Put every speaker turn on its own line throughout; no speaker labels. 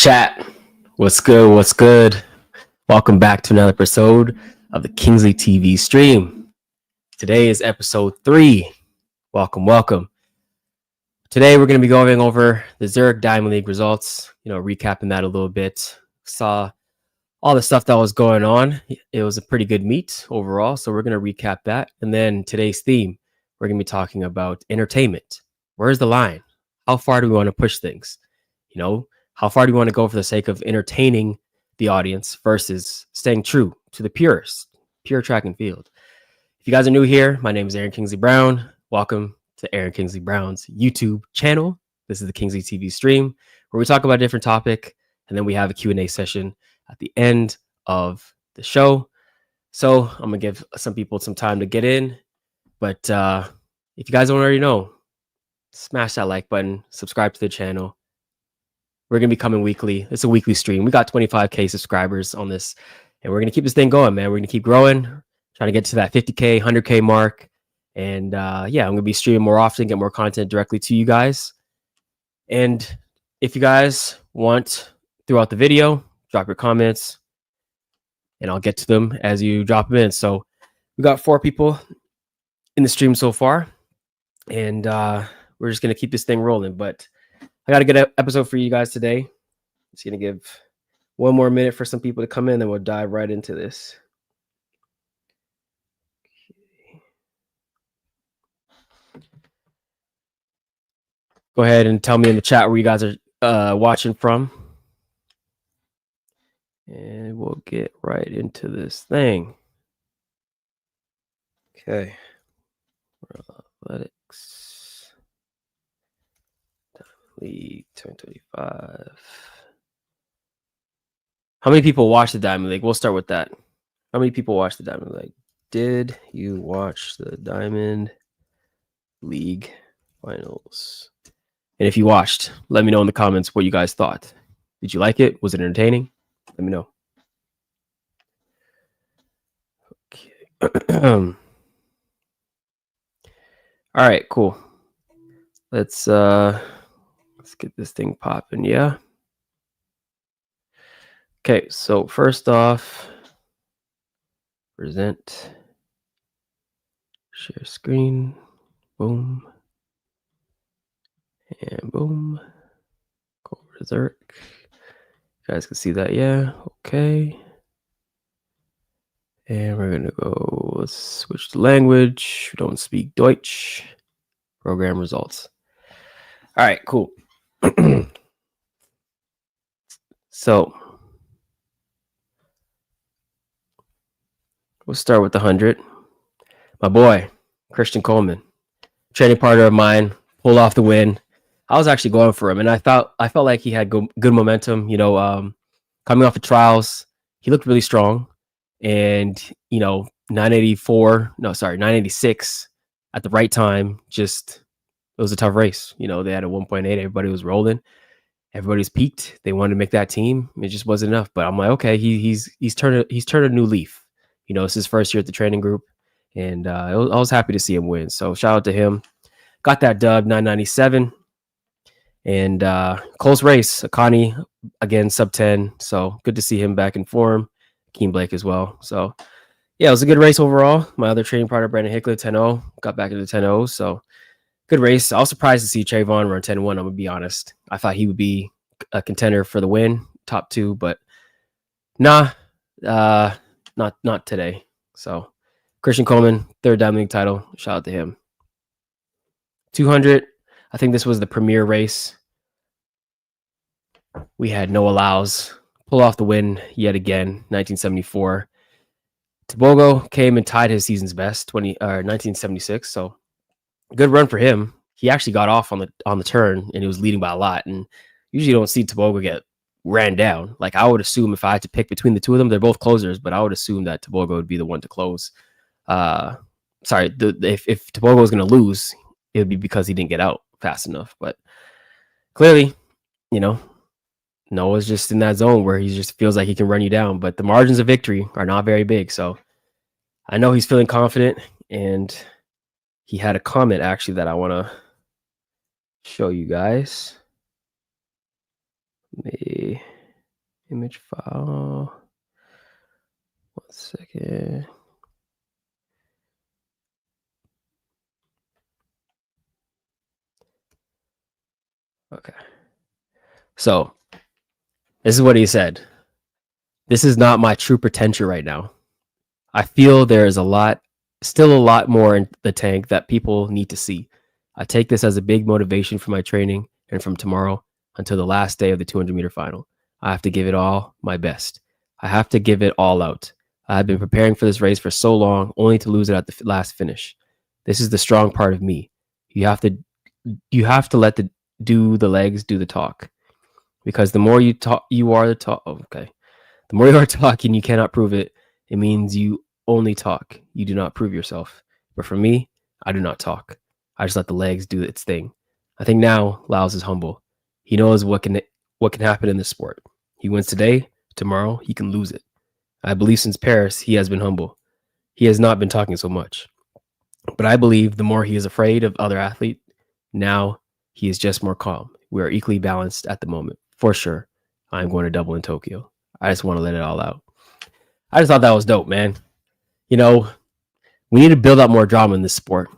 Chat, what's good? What's good? Welcome back to another episode of the Kingsley TV stream. Today is episode 3. Welcome. Today we're going to be going over the Zurich Diamond League results, recapping that a little bit. Saw all the stuff that was going on. It was a pretty good meet overall, so we're going to recap that. And then today's theme, we're going to be talking about entertainment. Where's the line? How far do we want to push things? How far do you want to go for the sake of entertaining the audience versus staying true to the pure track and field? If you guys are new here, my name is Aaron Kingsley Brown. Welcome to Aaron Kingsley Brown's YouTube channel. This is the Kingsley TV stream where we talk about a different topic, and then we have a Q&A session at the end of the show. So I'm going to give some people some time to get in. But if you guys don't already know, smash that like button, subscribe to the channel. We're going to be coming weekly. It's a weekly stream. We got 25K subscribers on this, and we're going to keep this thing going, man. We're going to keep growing, trying to get to that 50K, 100K mark. And I'm going to be streaming more often, get more content directly to you guys. And if you guys want throughout the video, drop your comments, and I'll get to them as you drop them in. So we got 4 people in the stream so far, and we're just going to keep this thing rolling. But I got a good episode for you guys today. Just going to give one more minute for some people to come in, then we'll dive right into this. Go ahead and tell me in the chat where you guys are watching from. And we'll get right into this thing. Okay. Athletics. League 2025. How many people watched the Diamond League? We'll start with that. How many people watched the Diamond League? Did you watch the Diamond League finals? And if you watched, let me know in the comments what you guys thought. Did you like it? Was it entertaining? Let me know. Okay. All right, cool. Let's get this thing popping, yeah? Okay, so first off, present, share screen, boom, and boom. Go over to Zurich. You guys can see that, yeah? Okay. And we're gonna go, let's switch to language. We don't speak Deutsch. Program results. All right, cool. So we'll start with the 100. My boy, Christian Coleman, training partner of mine, pulled off the win. I was actually going for him, and I felt like he had good momentum. Coming off the trials, he looked really strong, and 986 at the right time. Just it was a tough race. They had a 1.8. Everybody was rolling. Everybody's peaked. They wanted to make that team. It just wasn't enough. But I'm like, okay, he's turned a new leaf. It's his first year at the training group, and I was happy to see him win. So shout out to him. Got that dub, 997, and close race. Akani again, sub 10. So good to see him back in form. Keen Blake as well. So yeah, it was a good race overall. My other training partner, Brandon Hickler, 10-0, got back into 10-0. So good race. I was surprised to see Trayvon run 10-1. I'm gonna be honest. I thought he would be a contender for the win, top 2, but nah, not today. So Christian Coleman, 3rd Diamond League title. Shout out to him. 200. I think this was the premier race. We had no allows. Pull off the win yet again. 1974. Tobogo came and tied his season's best. 1976. So good run for him. He actually got off on the turn, and he was leading by a lot. And usually you don't see Tobogo get ran down. Like, I would assume if I had to pick between the two of them, they're both closers, but I would assume that Tobogo would be the one to close. If Tobogo was going to lose, it would be because he didn't get out fast enough. But clearly, Noah's just in that zone where he just feels like he can run you down. But the margins of victory are not very big. So I know he's feeling confident, and he had a comment actually that I want to show you guys. Let me Image file. 1 second. Okay. So this is what he said. This is not my true potential right now. I feel there is still a lot more in the tank that people need to see. I take this as a big motivation for my training and from tomorrow until the last day of the 200-meter final. I have to give it all my best. I have to give it all out. I have been preparing for this race for so long, only to lose it at the last finish. This is the strong part of me. You have to let the legs do the talk, because the more you talk, you are the talk. Oh, okay, the more you are talking, you cannot prove it. It means you only talk. You do not prove yourself. But for me, I do not talk. I just let the legs do its thing. I think now Laos is humble. He knows what can happen in this sport. He wins today, tomorrow he can lose it. I believe since Paris, he has been humble. He has not been talking so much. But I believe the more he is afraid of other athletes, now he is just more calm. We are equally balanced at the moment. For sure, I'm going to double in Tokyo. I just want to let it all out. I just thought that was dope, man. You know, we need to build up more drama in this sport.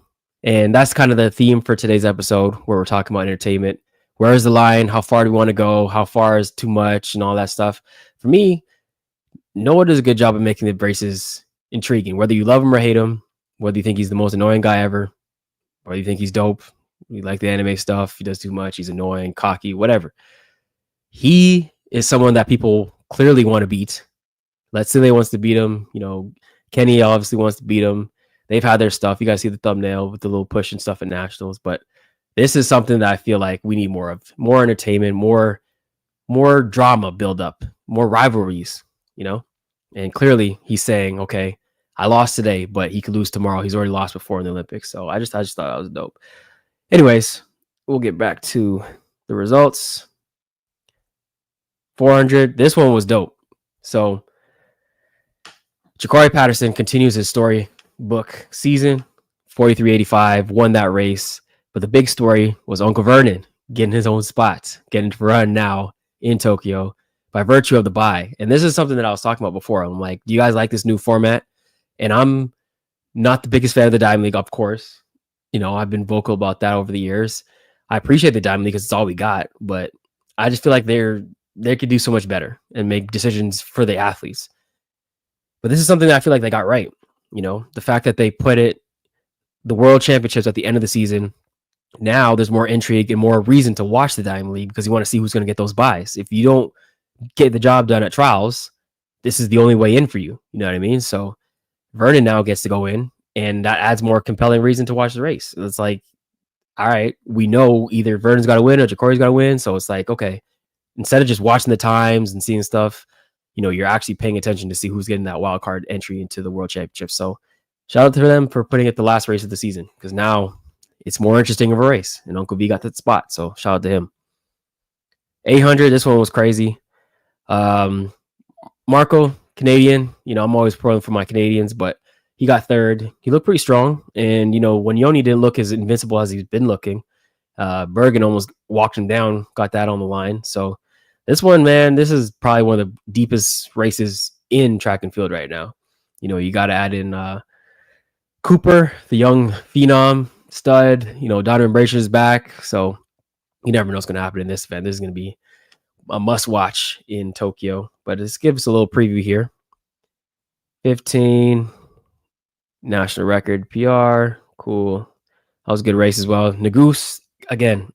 And that's kind of the theme for today's episode, where we're talking about entertainment. Where is the line? How far do we want to go? How far is too much and all that stuff? For me, Noah does a good job of making the races intriguing. Whether you love him or hate him, whether you think he's the most annoying guy ever, whether you think he's dope, you like the anime stuff, he does too much, he's annoying, cocky, whatever. He is someone that people clearly want to beat. Let's say they wants to beat him. You know, Kenny obviously wants to beat him. They've had their stuff. You guys see the thumbnail with the little push and stuff at nationals, but this is something that I feel like we need more of. More entertainment, more drama build up, more rivalries, you know? And clearly he's saying, okay, I lost today, but he could lose tomorrow. He's already lost before in the Olympics. So I just thought that was dope. Anyways, we'll get back to the results. 400. This one was dope. So Ja'Cory Patterson continues his storybook season. 43.85, won that race. But the big story was Uncle Vernon getting his own spot, getting to run now in Tokyo by virtue of the bye. And this is something that I was talking about before. I'm like, do you guys like this new format? And I'm not the biggest fan of the Diamond League, of course. You know, I've been vocal about that over the years. I appreciate the Diamond League because it's all we got, but I just feel like they could do so much better and make decisions for the athletes. But this is something that I feel like they got right. You know, the fact that they put the World Championships at the end of the season. Now there's more intrigue and more reason to watch the Diamond League because you want to see who's going to get those buys. If you don't get the job done at trials, this is the only way in for you. You know what I mean? So Vernon now gets to go in, and that adds more compelling reason to watch the race. It's like, all right, we know either Vernon's got to win or Ja'Cory's got to win. So it's like, okay, instead of just watching the times and seeing stuff, you know, you're actually paying attention to see who's getting that wild card entry into the World Championship. So shout out to them for putting it the last race of the season, because now it's more interesting of a race, and Uncle V got that spot. So shout out to him. 800, this one was crazy. Marco, Canadian, you know, I'm always pulling for my Canadians, but he got third. He looked pretty strong. And, you know, when Yoni didn't look as invincible as he's been looking, Bergen almost walked him down, got that on the line. So this one, man, this is probably one of the deepest races in track and field right now. You know, you got to add in Cooper, the young phenom stud. You know, Donovan Brazier is back. So you never know what's going to happen in this event. This is going to be a must watch in Tokyo. But let's give us a little preview here. 15, national record, PR. Cool. That was a good race as well. Nagoose, again,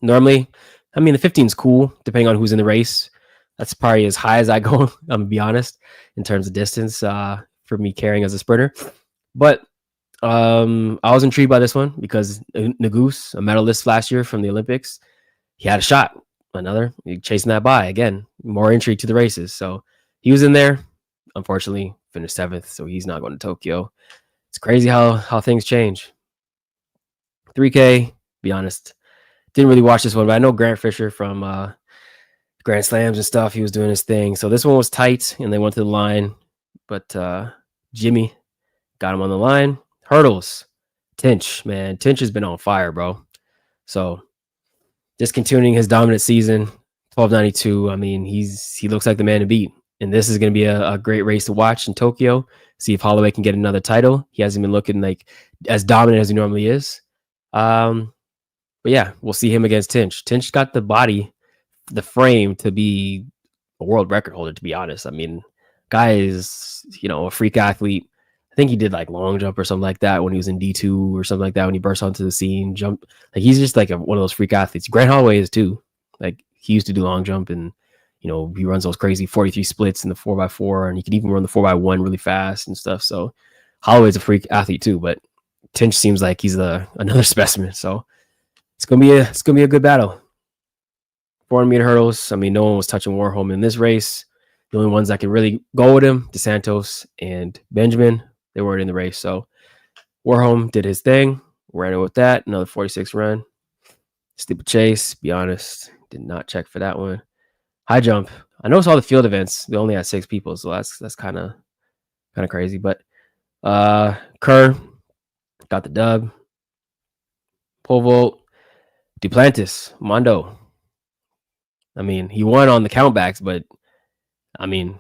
normally, I mean, the 15 is cool, depending on who's in the race. That's probably as high as I go, I'm going to be honest, in terms of distance for me carrying as a sprinter. But I was intrigued by this one because Nagoose, a medalist last year from the Olympics, he had a shot. Chasing that by. Again, more intrigue to the races. So he was in there. Unfortunately, finished 7th, so he's not going to Tokyo. It's crazy how things change. 3K, be honest, didn't really watch this one, but I know Grant Fisher from Grand Slams and stuff. He was doing his thing. So this one was tight, and they went to the line. But Jimmy got him on the line. Hurdles. Tinch, man. Tinch has been on fire, bro. So just continuing his dominant season. 1292. I mean, he looks like the man to beat. And this is going to be a great race to watch in Tokyo. See if Holloway can get another title. He hasn't been looking like as dominant as he normally is. But yeah, we'll see him against Tinch. Tinch got the body, the frame to be a world record holder, to be honest. I mean, guy is, a freak athlete. I think he did like long jump or something like that when he was in D2 or something like that when he burst onto the scene. Jump. Like he's just like one of those freak athletes. Grant Holloway is too. Like he used to do long jump and he runs those crazy 43 splits in the 4x4 and he can even run the 4x1 really fast and stuff. So Holloway's a freak athlete too, but Tinch seems like he's another specimen. So it's gonna be a good battle. 400-meter hurdles. I mean, no one was touching Warholm in this race. The only ones that can really go with him, DeSantos and Benjamin, they weren't in the race. So Warholm did his thing, ran it with that. Another 46 run. Steeplechase, be honest, did not check for that one. High jump. I noticed all the field events. They only had 6 people, so that's kind of crazy. But Kerr got the dub. Pole vault. Duplantis, Mondo. I mean, he won on the countbacks, but I mean,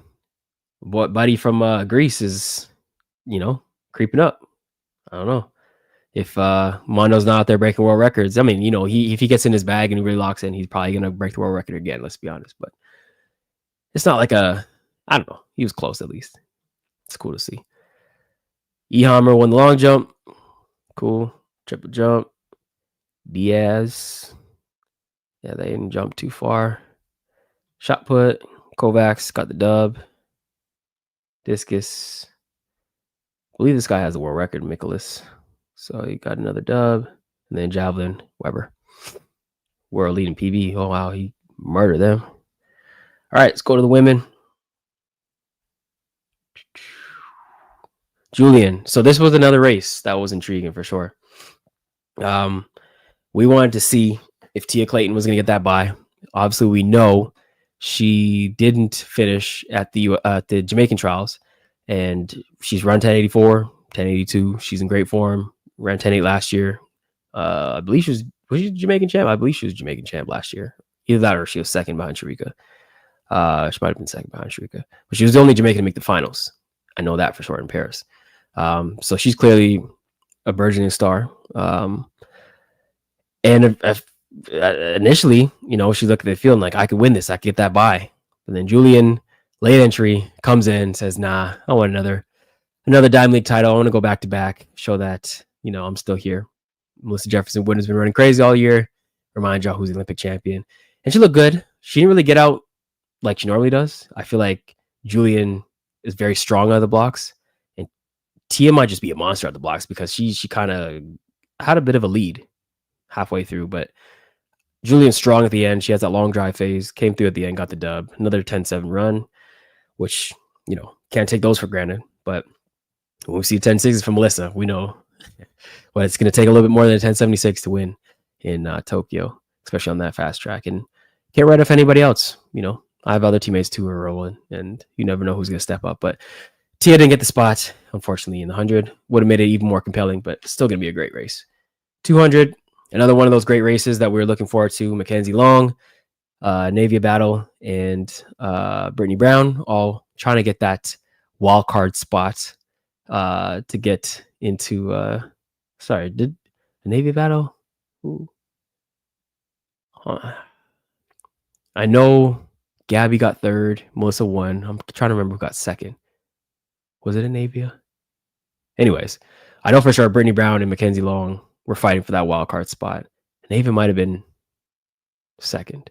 what buddy from Greece is, creeping up. I don't know if Mondo's not out there breaking world records. I mean, if he gets in his bag and he really locks in, he's probably gonna break the world record again. Let's be honest, but it's not like I don't know. He was close at least. It's cool to see. Ehammer won the long jump. Cool. Triple jump. Diaz. Yeah, they didn't jump too far. Shot put. Kovacs got the dub. Discus. I believe this guy has the world record, Mikolas. So he got another dub. And then javelin, Weber. World leading PB. Oh, wow. He murdered them. All right, let's go to the women. Julian. So this was another race that was intriguing for sure. We wanted to see if Tia Clayton was going to get that bye. Obviously, we know she didn't finish at the Jamaican trials, and she's run 1084, 1082. She's in great form. Ran 108 last year. I believe was she Jamaican champ? I believe she was Jamaican champ last year. Either that or she was second behind Sharika. She might have been second behind Sharika, but she was the only Jamaican to make the finals. I know that for sure in Paris. So she's clearly a burgeoning star. And initially, she looked at the field and like, I could win this. I could get that bye. And then Julian, late entry, comes in, says, nah, I want another Diamond League title. I want to go back to back, show that, I'm still here. Melissa Jefferson Wood has been running crazy all year. Remind y'all who's the Olympic champion. And she looked good. She didn't really get out like she normally does. I feel like Julian is very strong out of the blocks. And Tia might just be a monster out of the blocks because she kind of had a bit of a lead halfway through. But Julian's strong at the end. She has that long drive phase. Came through at the end, got the dub. Another 10-7 run, which, can't take those for granted. But when we see 10-6s from Melissa, we know well, it's going to take a little bit more than a 1076 to win in Tokyo, especially on that fast track. And can't write off anybody else. I have other teammates too who are rolling, and you never know who's going to step up. But Tia didn't get the spot, unfortunately, in the 100. Would have made it even more compelling, but still going to be a great race. 200, another one of those great races that we're looking forward to. Mackenzie Long, Navia Battle, and Brittany Brown, all trying to get that wild card spot to get into did the Navy Battle? Ooh. I know Gabby got third, Melissa won. I'm trying to remember who got second. Was it a Navia? Anyways, I know for sure Brittany Brown and Mackenzie Long were fighting for that wild card spot. Navia might have been second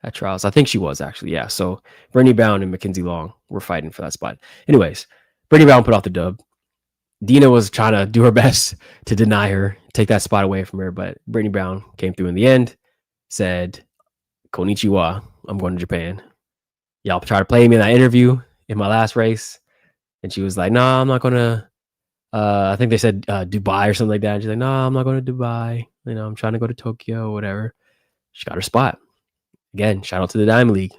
at trials. I think she was actually, yeah. So Brittany Brown and Mackenzie Long were fighting for that spot. Anyways, Brittany Brown put off the dub. Dina was trying to do her best to deny her, take that spot away from her, but Brittany Brown came through in the end, said, Konnichiwa, I'm going to Japan. Y'all try to play me in that interview in my last race. And she was like, no, I'm not going to, I think they said Dubai or something like that. And she's like, no, I'm not going to Dubai. I'm trying to go to Tokyo or whatever. She got her spot. Again, shout out to the Diamond League.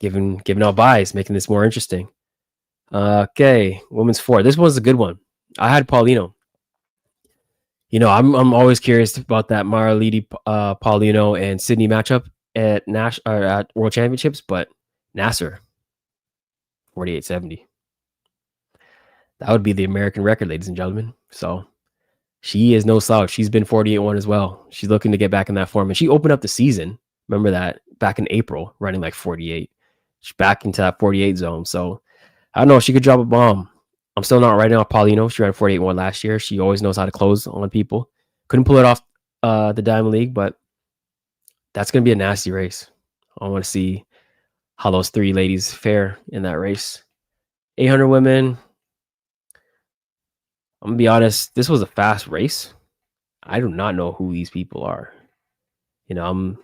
Giving out buys, making this more interesting. Okay, women's 4. This one's a good one. I had Paulino. I'm always curious about that Mara Lidi, Paulino, and Sydney matchup. at World Championships, but Nasser 48.70. That would be the American record, ladies and gentlemen. So she is no slouch. She's been 48-1 as well. She's looking to get back in that form, and she opened up the season. Remember that back in April, running like 48. She's back into that 48 zone. So I don't know. She could drop a bomb. I'm still not writing off Paulino. She ran 48-1 last year. She always knows how to close on people. Couldn't pull it off the Diamond League, but that's going to be a nasty race. I want to see how those three ladies fare in that race. 800 women. I'm going to be honest. This was a fast race. I do not know who these people are. I'm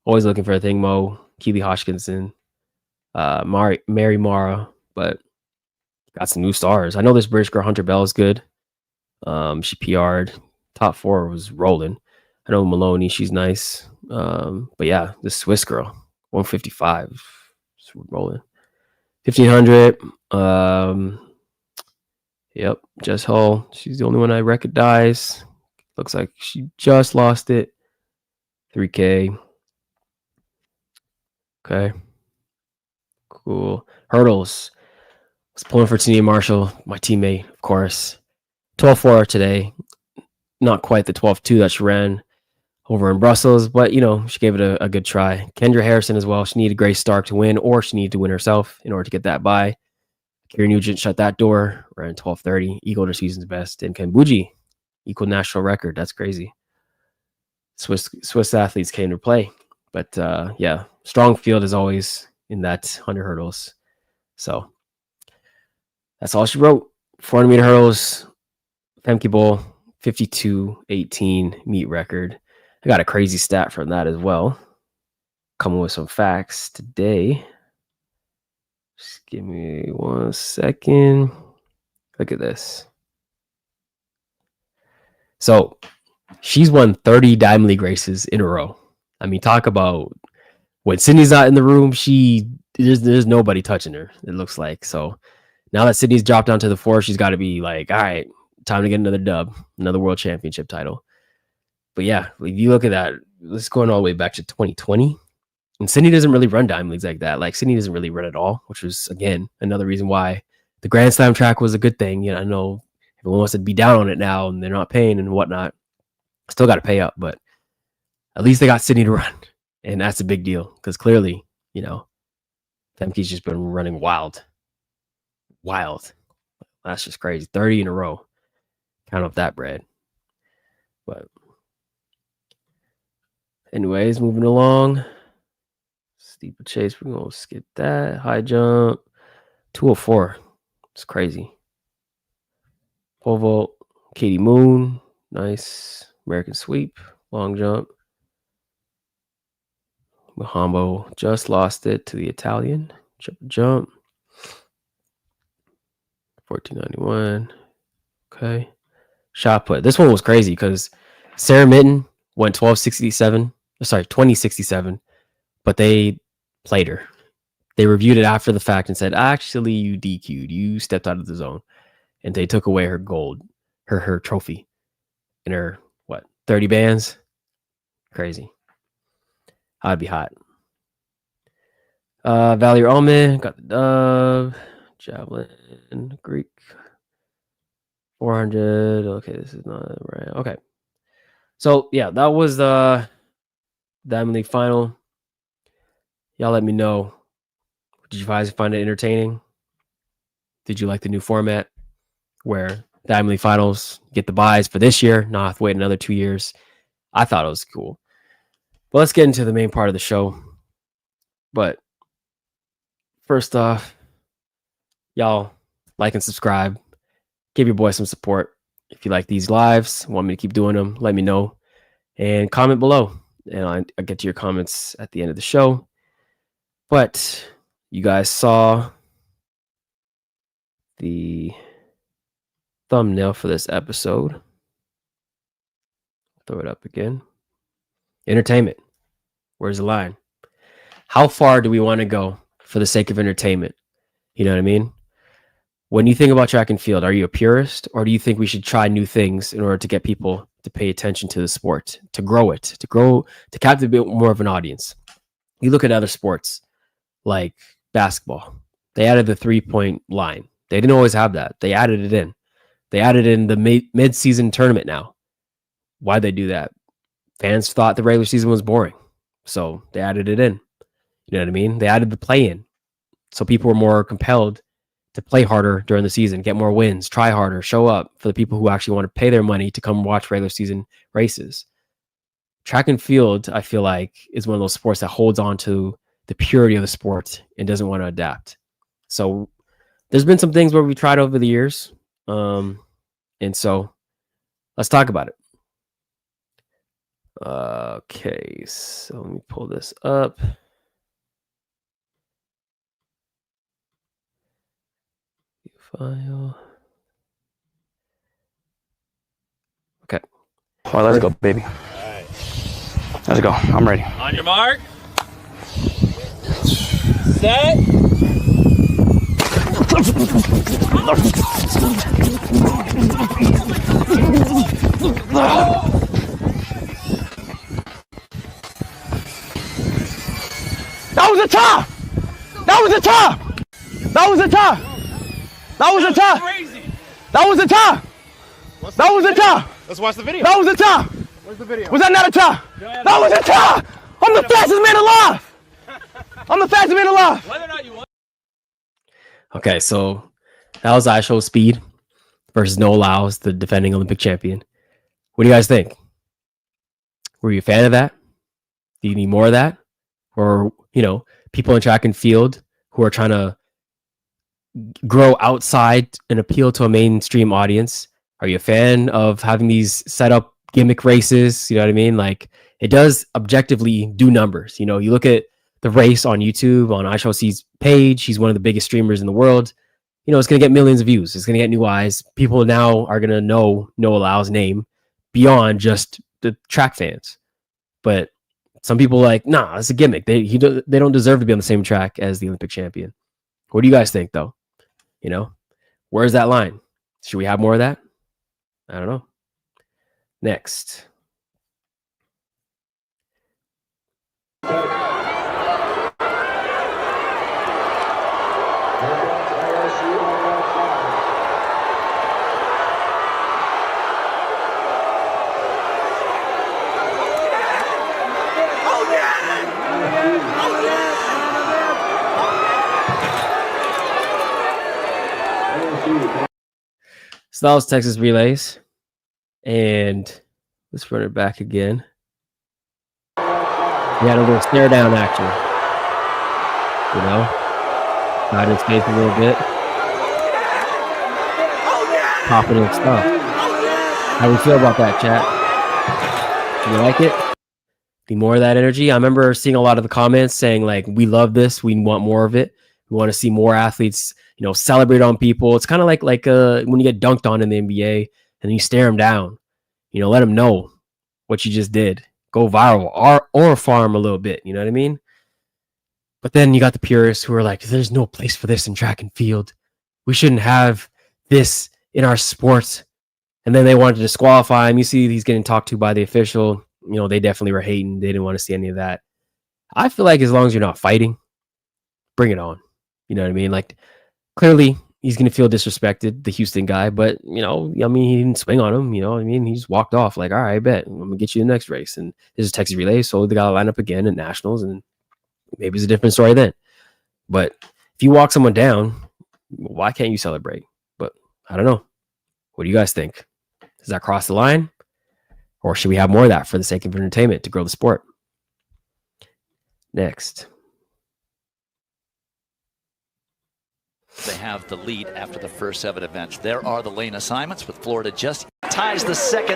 always looking for a thing, Mo, Keely Hodgkinson, Mary Mara, but got some new stars. I know this British girl, Hunter Bell, is good. She PR'd. Top 4 was rolling. I know Maloney, she's nice. But yeah, this Swiss girl, 155, rolling. 1500. Yep, Jess Hull. She's the only one I recognize. Looks like she just lost it. 3K. Okay. Cool. Hurdles. I was pulling for Tania Marshall, my teammate, of course. 12.4 today. Not quite the 12.2 that she ran over in Brussels, but, she gave it a good try. Kendra Harrison as well. She needed Grace Stark to win, or she needed to win herself in order to get that bye. Kiri Nugent shut that door. Ran 12.30. Equaled her season's best. And Kenbuji equaled national record. That's crazy. Swiss athletes came to play. But, yeah, strong field as always in that 100 hurdles. So that's all she wrote. 400-meter hurdles. Femke Bowl, 52.18 meet record. I got a crazy stat from that as well. Coming with some facts today. Just give me 1 second. Look at this. So she's won 30 Diamond League races in a row. I mean, talk about when Sydney's not in the room, there's nobody touching her, it looks like. So now that Sydney's dropped down to the 4, she's got to be like, all right, time to get another dub, another world championship title. But yeah, if you look at that, it's going all the way back to 2020. And Sydney doesn't really run Diamond Leagues like that. Like, Sydney doesn't really run at all, which was, again, another reason why the Grand Slam track was a good thing. I know everyone wants to be down on it now and they're not paying and whatnot. Still got to pay up, but at least they got Sydney to run. And that's a big deal because clearly, Femke's just been running wild. That's just crazy. 30 in a row. Count up that bread. But anyways, moving along. Steeplechase, we're going to skip that. High jump. 204. It's crazy. Pole vault. Katie Moon. Nice. American sweep. Long jump. Mahambo just lost it to the Italian. Jump. 1491. Okay. Shot put. This one was crazy because Sarah Mitten went 2067, but they played her. They reviewed it after the fact and said, actually, you DQ'd. You stepped out of the zone. And they took away her gold, her trophy, and her, 30 bands? Crazy. I'd be hot. Valerie Allman got the dub. Javelin, Greek. 400. Okay, this is not right. Okay. So, yeah, that was the Diamond League final. Y'all let me know. Did you guys find it entertaining? Did you like the new format where Diamond League finals get the buys for this year, not have to wait another 2 years? I thought it was cool. But let's get into the main part of the show. But first off, y'all like and subscribe. Give your boy some support. If you like these lives, want me to keep doing them, let me know. And comment below. And I'll get to your comments at the end of the show. But you guys saw the thumbnail for this episode. Throw it up again. Entertainment. Where's the line? How far do we want to go for the sake of entertainment? You know what I mean? When you think about track and field, are you a purist, or do you think we should try new things in order to get people to pay attention to the sport, to grow it, to captivate more of an audience? You look at other sports like basketball. They added the 3-point line. They didn't always have that. They added it in. They added in the mid-season tournament now. Why'd they do that? Fans thought the regular season was boring, so they added it in. You know what I mean? They added the play-in, so people were more compelled to play harder during the season, get more wins, try harder, show up for the people who actually want to pay their money to come watch regular season races. Track and field, I feel like, is one of those sports that holds on to the purity of the sport and doesn't want to adapt. So there's been some things where we tried over the years. And so let's talk about it. Okay, so let me pull this up. File. Okay.
All right, let's go, baby. All right. Let's go. I'm ready.
On your mark. Set.
That was a tie. That was a tie. That was a tie. That was a tie. That was a tie. That was a tie.
Let's watch the video.
That was a tie.
Where's the video?
Was that not a tie? That was a tie. I'm the fastest man alive. I'm the fastest man alive.
Whether or not you want.
Okay, so that was iShow Speed versus No Allows, the defending Olympic champion. What do you guys think? Were you a fan of that? Do you need more of that? Or, you know, people in track and field who are trying to grow outside and appeal to a mainstream audience? Are you a fan of having these set up gimmick races? You know what I mean? Like, it does objectively do numbers. You know, you look at the race on YouTube, on iShowC's page. He's one of the biggest streamers in the world. You know, it's going to get millions of views. It's going to get new eyes. People now are going to know No Allow's name beyond just the track fans. But some people are like, nah, it's a gimmick. They don't deserve to be on the same track as the Olympic champion. What do you guys think, though? You know, where's that line? Should we have more of that? I don't know. Next. So that was Texas Relays. And let's run it back again. We had a little stare down action. You know? Got in space a little bit. Confident stuff. How do we feel about that, chat? Do you like it? Need more of that energy? I remember seeing a lot of the comments saying, like, we love this. We want more of it. We want to see more athletes, you know, celebrate on people. It's kind of like when you get dunked on in the NBA and you stare them down, you know, let them know what you just did. Go viral or farm a little bit. You know what I mean? But then you got the purists who are like, there's no place for this in track and field. We shouldn't have this in our sport. And then they wanted to disqualify him. You see he's getting talked to by the official. You know, they definitely were hating. They didn't want to see any of that. I feel like as long as you're not fighting, bring it on. You know what I mean? Like, clearly he's going to feel disrespected, the Houston guy, but, you know, I mean, he didn't swing on him. You know what I mean? He just walked off like, all right, I bet. I'm going to get you the next race. And this is Texas Relay, so they got to line up again at Nationals, and maybe it's a different story then. But if you walk someone down, why can't you celebrate? But I don't know. What do you guys think? Does that cross the line? Or should we have more of that for the sake of entertainment to grow the sport? Next.
They have the lead after the first 7 events. There are the lane assignments with Florida just ties the second.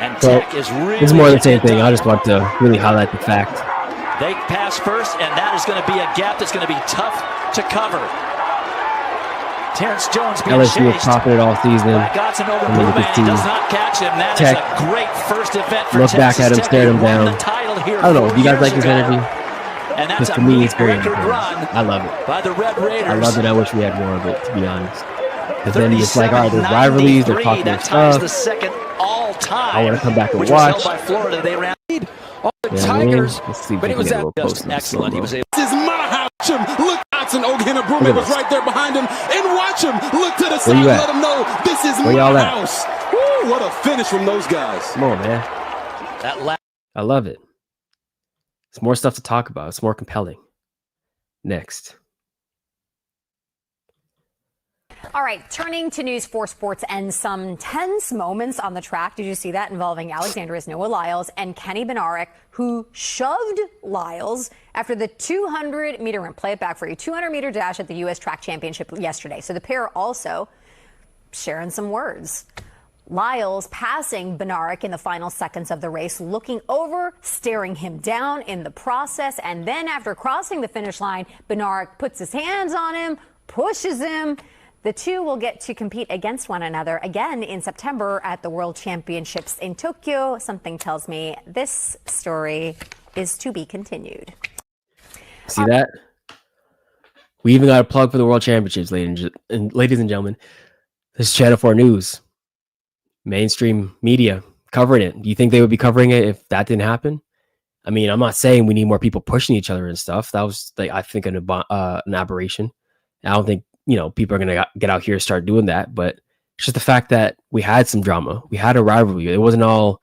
And Tech is really...
It's more the same thing. I just want to really highlight the fact.
They pass first, and that is going to be a gap that's going to be tough to cover. Terrence Jones being
LSU was topping it all season.
Godson over Blue Man, he does not catch him. That
Tech,
is a great first event for
look back at him, stared him down.
I
don't know. Do you guys like his energy?
And that's
for me, it's very entertaining.
run
I love it.
by the Red Raiders.
I love it. I wish we had more of it, to be honest. But then it's like, all right, there's rivalries, they're talking their stuff.
The second all-time.
I want to come back and
which
watch.
was held by Florida. They ran.
Tigers.
Let's see if
But
we
it
can
was
get a little
Just
closer.
excellent. He was able.
This is my house. Look, Johnson, Ogan and Brumman was right there behind him. And watch him. Look to the side and let him know this is my house. Woo, what a finish from those guys.
Come on, man.
That
I love it. It's more stuff to talk about. It's more compelling. Next.
All right, turning to news for sports and some tense moments on the track. Did you see that involving Alexandria's Noah Lyles and Kenny Bednarek, who shoved Lyles after the 200-meter run? Play it back for you. 200-meter dash at the U.S. Track Championship yesterday. So the pair also sharing some words. Lyles passing Bednarek in the final seconds of the race, looking over, staring him down in the process. And then after crossing the finish line, Bednarek puts his hands on him, pushes him. The two will get to compete against one another again in September at the World Championships in Tokyo. Something tells me this story is to be continued.
See that? We even got a plug for the World Championships, ladies and gentlemen. This is Channel 4 News. Mainstream media covering it. Do you think they would be covering it if that didn't happen? I mean, I'm not saying we need more people pushing each other and stuff. That was, I think, an aberration. I don't think people are going to get out here and start doing that, but it's just the fact that we had some drama. We had a rivalry. It wasn't all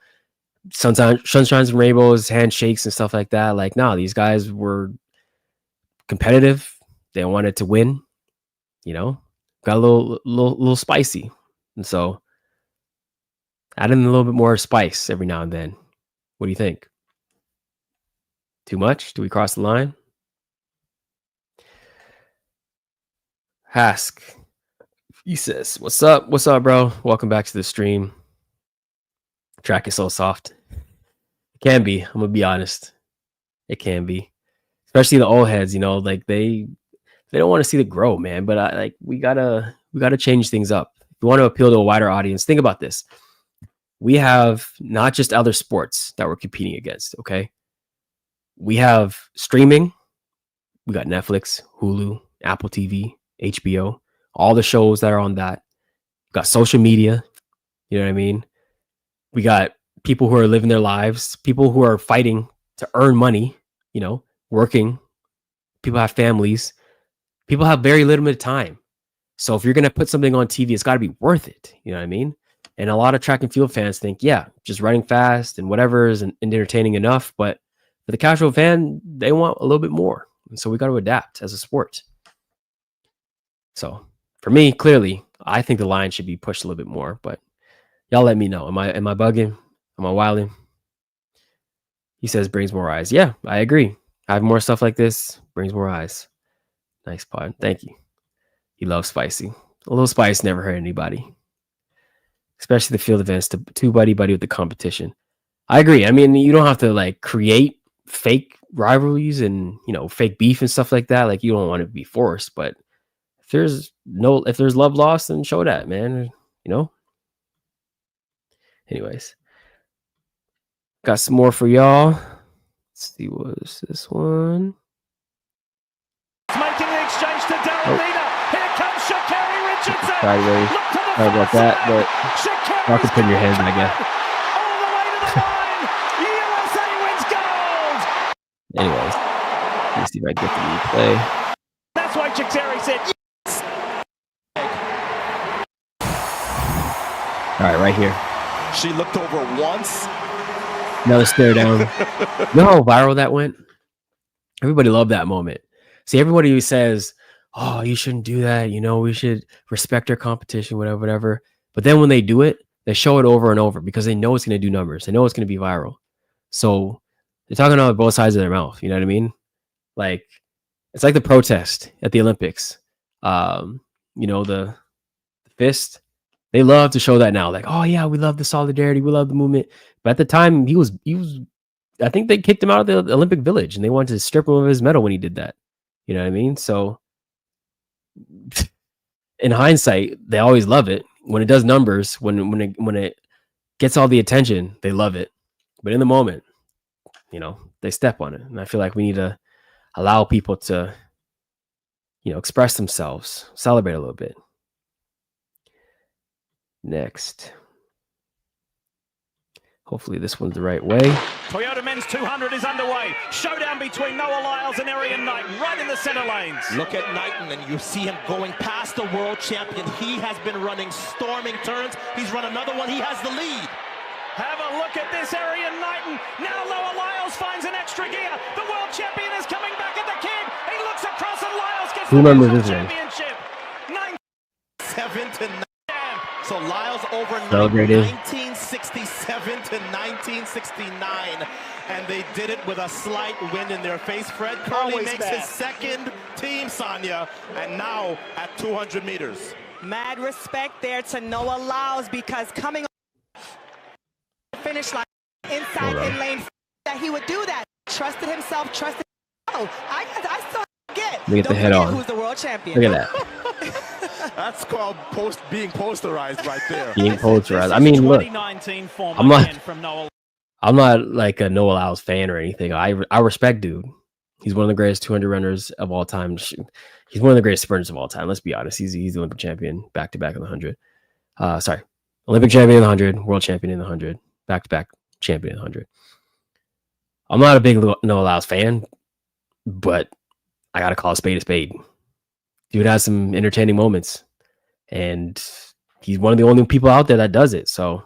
sunshines and rainbows, handshakes and stuff like that. Like, no, these guys were competitive. They wanted to win, got a little spicy. And so add in a little bit more spice every now and then. What do you think? Too much? Do we cross the line? Hask, he says, what's up, bro? Welcome back to the stream. Track is so soft. It can be. I'm gonna be honest. It can be, especially the old heads. Like they don't want to see the grow, man. But we gotta change things up. If we want to appeal to a wider audience, think about this. We have not just other sports that we're competing against. Okay, we have streaming. We got Netflix, Hulu, Apple TV, HBO, all the shows that are on that. We got social media, you know what I mean? We got people who are living their lives, people who are fighting to earn money, working. People have families. People have very limited time. So if you're going to put something on TV, it's got to be worth it, you know what I mean? And a lot of track and field fans think, yeah, just running fast and whatever is entertaining enough. But for the casual fan, they want a little bit more. And so we got to adapt as a sport. So for me, clearly, I think the line should be pushed a little bit more, but y'all let me know. Am I bugging? Am I wilding? He says brings more eyes. Yeah, I agree. Have more stuff like this, brings more eyes. Nice pod. Thank you. He loves spicy. A little spice never hurt anybody. Especially the field events, too buddy with the competition. I agree. I mean, you don't have to create fake rivalries and fake beef and stuff like that. Like, you don't want it to be forced, but if there's love lost, then show that, man. Anyways, got some more for y'all. Let's see, what is this one?
Making the exchange to Darren Leader. Here comes Sha'Carri Richardson.
Sideways. Sorry about that, but y'all can put in your hands, I guess.
All the way to the line. USA wins gold.
Anyways, let's see if I get the replay.
That's why Sha'Carri said.
All right, right here.
She looked over once.
Another stare down. You know how viral that went? Everybody loved that moment. See, everybody who says, oh, you shouldn't do that. We should respect our competition, whatever. But then when they do it, they show it over and over because they know it's going to do numbers. They know it's going to be viral. So they're talking out of both sides of their mouth. You know what I mean? Like, it's like the protest at the Olympics. The fist. They love to show that now. Like, oh yeah, we love the solidarity. We love the movement. But at the time, he was, I think they kicked him out of the Olympic Village and they wanted to strip him of his medal when he did that. You know what I mean? So in hindsight, they always love it. When it does numbers, when it gets all the attention, they love it. But in the moment, they step on it. And I feel like we need to allow people to, express themselves, celebrate a little bit. Next. Hopefully this one's the right way.
Toyota Men's 200 is underway. Showdown between Noah Lyles and Arian Knighton right in the center lanes.
Look at Knighton, and you see him going past the world champion. He has been running storming turns. He's run another one. He has the lead.
Have a look at this, Arian Knighton. Now Noah Lyles finds an extra gear. The world champion is coming back at the kid. He looks across and Lyles gets
Who
the
remembers
national
this name?
championship.
7-9. So Lyles over 1967 to 1969, and they did it with a slight wind in their face. Fred Curley makes his second team, Sonia, and now at 200 meters.
Mad respect there to Noah Lyles, because coming on the finish line inside in lane that he would do that. Trusted himself, trusted. Oh, I still get.
Look at the head on.
Who's the world champion?
Look at that.
That's called being posterized right there.
Being posterized. I mean, look, I'm not like a Noah Lyles fan or anything. I respect dude. He's one of the greatest 200 runners of all time. He's one of the greatest sprinters of all time. Let's be honest. He's the Olympic champion back to back in the 100. Olympic champion in the 100, world champion in the 100, back to back champion in the 100. I'm not a big Noah Lyles fan, but I gotta call a spade. Dude has some entertaining moments, and he's one of the only people out there that does it. So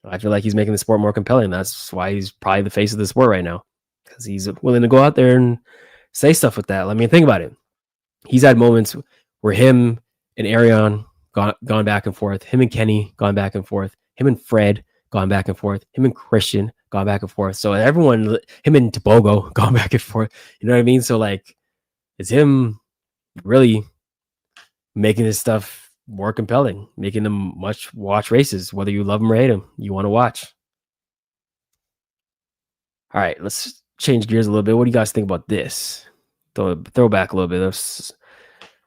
I feel like he's making the sport more compelling. That's why he's probably the face of the sport right now, because he's willing to go out there and say stuff with that. I mean, think about it. He's had moments where him and Ariane gone back and forth, him and Kenny gone back and forth, him and Fred gone back and forth, him and Christian gone back and forth. So everyone, him and Tobogo gone back and forth. You know what I mean? So like, it's him really making this stuff more compelling, making them watch races, whether you love them or hate them, you want to watch. All right, let's change gears a little bit. What do you guys think about this? Throw back a little bit. This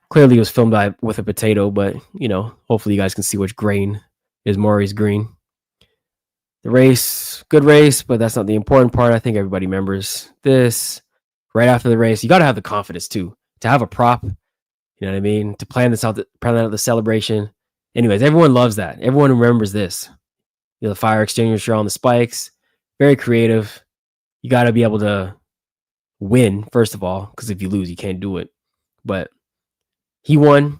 clearly was filmed with a potato, but you know, hopefully you guys can see which grain is Maury's green. The race, good race, but that's not the important part. I think everybody remembers this. Right after the race, you got to have the confidence too, to have a prop. You know what I mean? To plan out the celebration. Anyways, everyone loves that. Everyone remembers this. You know, the fire extinguisher on the spikes. Very creative. You got to be able to win, first of all, because if you lose, you can't do it. But he won,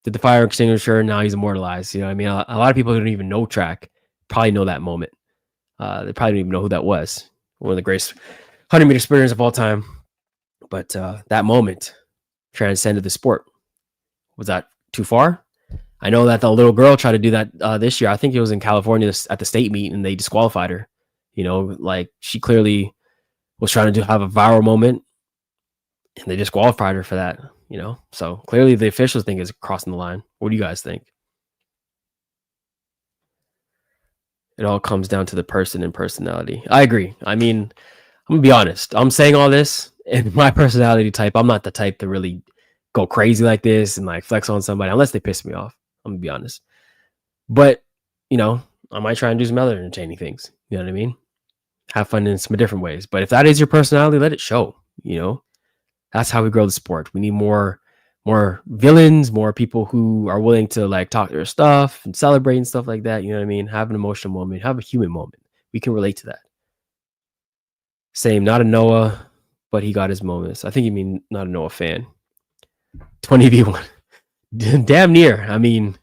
did the fire extinguisher, and now he's immortalized. You know what I mean? A lot of people who don't even know track probably know that moment. They probably don't even know who that was. One of the greatest 100-meter sprinters of all time. But that moment transcended the sport. Was that too far? I know that the little girl tried to do that this year. I think it was in California at the state meet, and they disqualified her. You know, like she clearly was trying to have a viral moment, and they disqualified her for that. You know, so clearly the officials think it's crossing the line. What do you guys think? It all comes down to the person and personality. I agree. I mean, I'm gonna be honest. I'm saying all this, and my personality type, I'm not the type to really go crazy like this and like flex on somebody unless they piss me off. I'm gonna be honest. But you know, I might try and do some other entertaining things. You know what I mean? Have fun in some different ways. But if that is your personality, let it show. You know, that's how we grow the sport. We need more villains, more people who are willing to like talk their stuff and celebrate and stuff like that. You know what I mean? Have an emotional moment, have a human moment. We can relate to that. Same, not a Noah, but he got his moments. I think you mean not a Noah fan. 20v1. Damn near. I mean,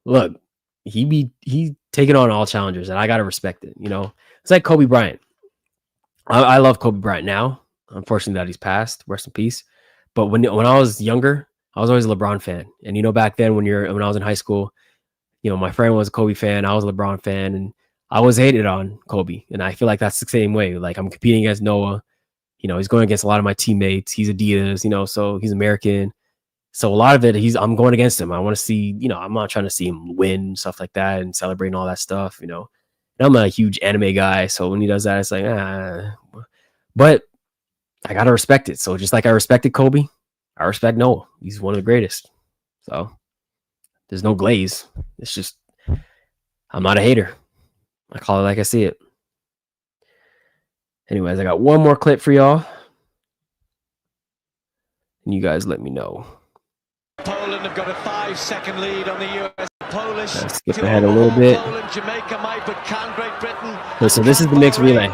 look, he taking on all challengers, and I gotta respect it. You know, it's like Kobe Bryant. I love Kobe Bryant now. Unfortunately, that he's passed. Rest in peace. But when I was younger, I was always a LeBron fan. And you know, back then when I was in high school, you know, my friend was a Kobe fan. I was a LeBron fan, and I was hated on Kobe. And I feel like that's the same way. Like I'm competing against Noah. You know, he's going against a lot of my teammates. He's Adidas, you know, so he's American. So a lot of it, I'm going against him. I want to see, you know, I'm not trying to see him win, stuff like that, and celebrating all that stuff, you know. And I'm not a huge anime guy, so when he does that, it's like, But I got to respect it. So just like I respected Kobe, I respect Noah. He's one of the greatest. So there's no glaze. It's just, I'm not a hater. I call it like I see it. Anyways, I got one more clip for y'all. And you guys let me know.
Poland have got a 5-second lead on the US.
Let's skip ahead a little bit. So this is the mixed relay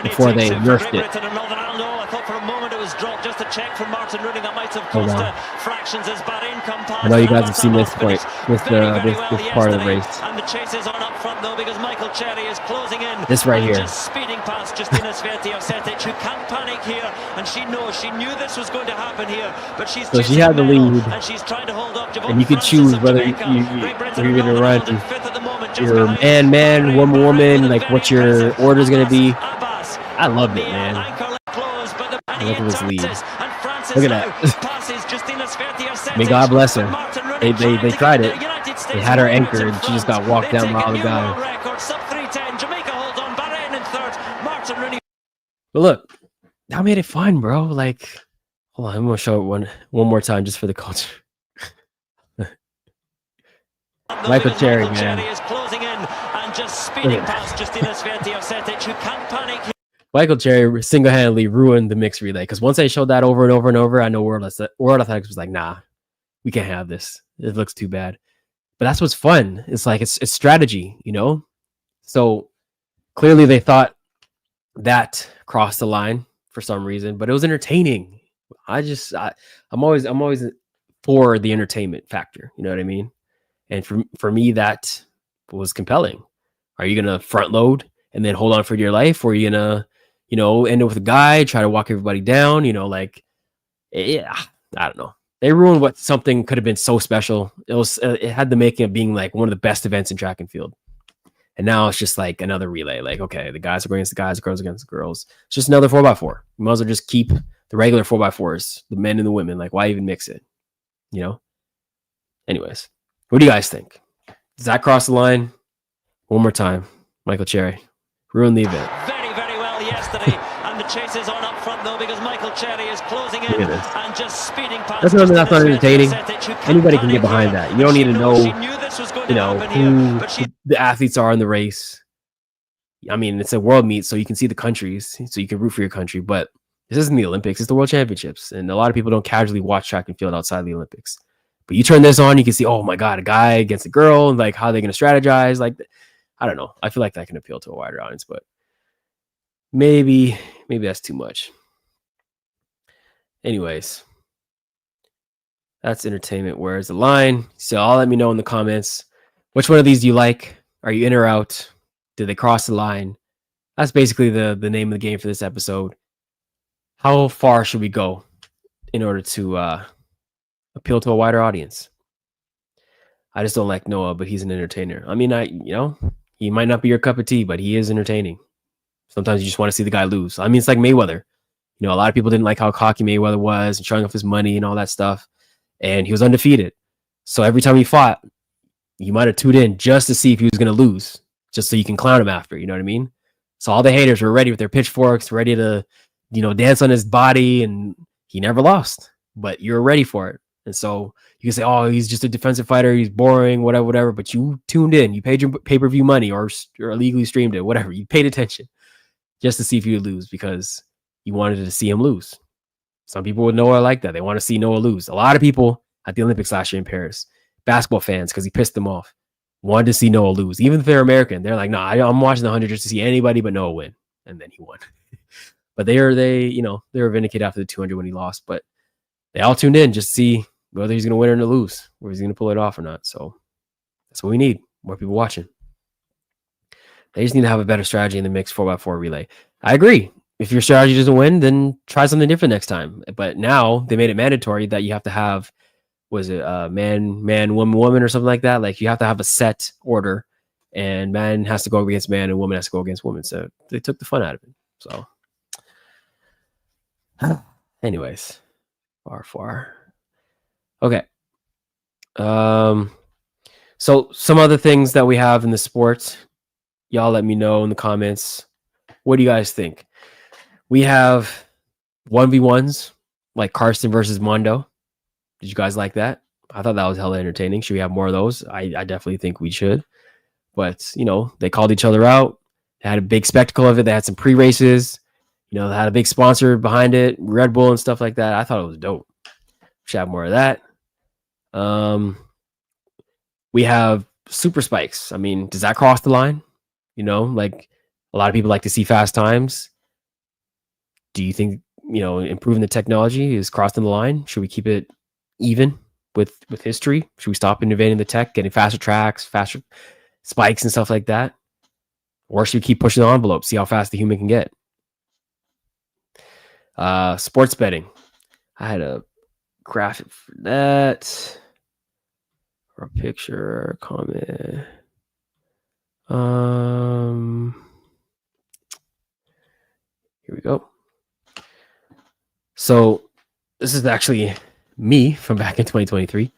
before they nerfed it.
I thought for a moment it was dropped. Just a check from Martin Rooney that might have cost fractions as Bahrain come past.
I know you guys have seen this point, this part of the race.
And the chases on up front though, because Michael Cherry is closing in.
This right here.
Just speeding past Justina Svetiavsetic, who can't panic here, and she knew this was going to happen here, but she's
so she had the lead,
and she's trying to hold up.
and you can choose whether you're going to run your man, woman, like what your order is going to be. I loved it, man. Look at this lead. Look at that. May God bless her. They tried it. They had her anchored, and she just got walked down by all the guys. But look, that made it fun, bro. Like, hold on, I'm gonna show it one more time just for the culture. Michael Cherry, man. Michael Cherry single-handedly ruined the mixed relay, because once they showed that over and over and over, I know World Athletics was like, nah, we can't have this. It looks too bad. But that's what's fun. It's like it's strategy, you know? So clearly they thought that crossed the line for some reason, but it was entertaining. I'm always for the entertainment factor, you know what I mean? And for me, that was compelling. Are you gonna front load and then hold on for dear life, or are you gonna, you know, end it with a guy, try to walk everybody down, you know, like, yeah, I don't know. They ruined what something could have been so special. It had the making of being like one of the best events in track and field. And now it's just like another relay. Like, okay, the guys are going against the guys, the girls against the girls. It's just another 4x4. You might as well just keep the regular 4x4s, the men and the women. Like, why even mix it? You know? Anyways, what do you guys think? Does that cross the line? One more time. Michael Cherry ruined the event.
Very, very well yesterday. And the chase is on up front though, because Michael Cherry is closing in and just speeding past.
That's not entertaining. Anybody can get behind that. You don't need to know, you know, who the athletes are in the race. I mean, it's a world meet, so you can see the countries, so you can root for your country. But this isn't the Olympics; it's the World Championships, and a lot of people don't casually watch track and field outside the Olympics. But you turn this on, you can see, oh my God, a guy against a girl, and like how they're going to strategize. Like, I don't know. I feel like that can appeal to a wider audience, but maybe that's too much. Anyways, that's entertainment. Where's the line? So I'll let me know in the comments. Which one of these do you like? Are you in or out? Did they cross the line? That's basically the name of the game for this episode. How far should we go in order to appeal to a wider audience? I just don't like Noah, but he's an entertainer. I mean, he might not be your cup of tea, but he is entertaining. Sometimes you just want to see the guy lose. I mean, it's like Mayweather. You know, a lot of people didn't like how cocky Mayweather was and showing off his money and all that stuff. And he was undefeated. So every time he fought, you might have tuned in just to see if he was going to lose, just so you can clown him after. You know what I mean? So all the haters were ready with their pitchforks, ready to, you know, dance on his body, and he never lost. But you're ready for it. And so you can say, oh, he's just a defensive fighter. He's boring, whatever. But you tuned in. You paid your pay-per-view money or illegally streamed it, whatever. You paid attention just to see if you would lose because you wanted to see him lose. Some people would know I like that. They want to see Noah lose. A lot of people at the Olympics last year in Paris, basketball fans, because he pissed them off, wanted to see Noah lose. Even if they're American, they're like, nah, I'm watching the 100 just to see anybody but Noah win. And then he won. But they were vindicated after the 200 when he lost. But they all tuned in just to see whether he's going to win or lose, or he's going to pull it off or not. So that's what we need. More people watching. They just need to have a better strategy in the mixed 4x4 relay. I agree. If your strategy doesn't win, then try something different next time. But now they made it mandatory that you have to have, was it man, woman, or something like that? Like you have to have a set order, and man has to go against man, and woman has to go against woman. So they took the fun out of it. So, anyways, far. Okay. So some other things that we have in the sport, y'all let me know in the comments. What do you guys think? We have 1v1s like Karsten versus Mondo. Did you guys like that? I thought that was hella entertaining. Should we have more of those? I definitely think we should. But, you know, they called each other out. They had a big spectacle of it. They had some pre-races. You know, they had a big sponsor behind it, Red Bull and stuff like that. I thought it was dope. Should have more of that. We have super spikes. I mean, does that cross the line? Like a lot of people like to see fast times. Do you think, improving the technology is crossing the line? Should we keep it even with history? Should we stop innovating the tech, getting faster tracks, faster spikes and stuff like that? Or should we keep pushing the envelope, see how fast the human can get? Sports betting. I had a graphic for that. Or a picture or a comment. Here we go. So this is actually me from back in 2023.